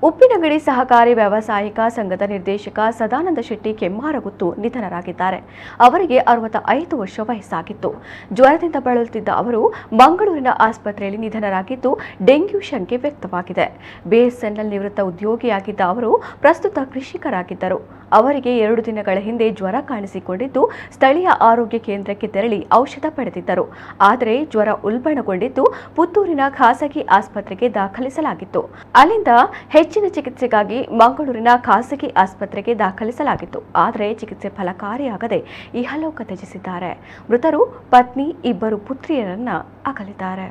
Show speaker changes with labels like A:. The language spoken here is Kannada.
A: ಉಪ್ಪಿನಂಗಡಿ ಸಹಕಾರಿ ವ್ಯಾವಸಾಯಿಕ ಸಂಘದ ನಿರ್ದೇಶಕ ಸದಾನಂದ ಶೆಟ್ಟಿ ಕೆಮ್ಮಾರಗುತ್ತು ನಿಧನರಾಗಿದ್ದಾರೆ. ಅವರಿಗೆ 65 ವರ್ಷ ವಯಸ್ಸಾಗಿತ್ತು. ಜ್ವರದಿಂದ ಬಳಲುತ್ತಿದ್ದ ಅವರು ಮಂಗಳೂರಿನ ಆಸ್ಪತ್ರೆಯಲ್ಲಿ ನಿಧನರಾಗಿದ್ದು, ಡೆಂಗ್ಯೂ ಶಂಕೆ ವ್ಯಕ್ತವಾಗಿದೆ. ಬಿಎಸ್ಎನ್ಎಲ್ ನಿವೃತ್ತ ಉದ್ಯೋಗಿಯಾಗಿದ್ದ ಅವರು ಪ್ರಸ್ತುತ ಕೃಷಿಕರಾಗಿದ್ದರು. ಅವರಿಗೆ 2 ದಿನಗಳ ಹಿಂದೆ ಜ್ವರ ಕಾಣಿಸಿಕೊಂಡಿದ್ದು, ಸ್ಥಳೀಯ ಆರೋಗ್ಯ ಕೇಂದ್ರಕ್ಕೆ ತೆರಳಿ ಔಷಧ ಪಡೆದಿದ್ದರು. ಆದರೆ ಜ್ವರ ಉಲ್ಬಣಗೊಂಡಿದ್ದು ಪುತ್ತೂರಿನ ಖಾಸಗಿ ಆಸ್ಪತ್ರೆಗೆ ದಾಖಲಿಸಲಾಗಿತ್ತು. ಅಲ್ಲಿಂದ ಹೆಚ್ಚಿನ ಚಿಕಿತ್ಸೆಗಾಗಿ ಮಂಗಳೂರಿನ ಖಾಸಗಿ ಆಸ್ಪತ್ರೆಗೆ ದಾಖಲಿಸಲಾಗಿತ್ತು. ಆದರೆ ಚಿಕಿತ್ಸೆ ಫಲಕಾರಿಯಾಗದೆ ಇಹಲೋಕ ತ್ಯಜಿಸಿದ್ದಾರೆ. ಮೃತರು ಪತ್ನಿ, 2 ಪುತ್ರಿಯರನ್ನ ಅಗಲಿದ್ದಾರೆ.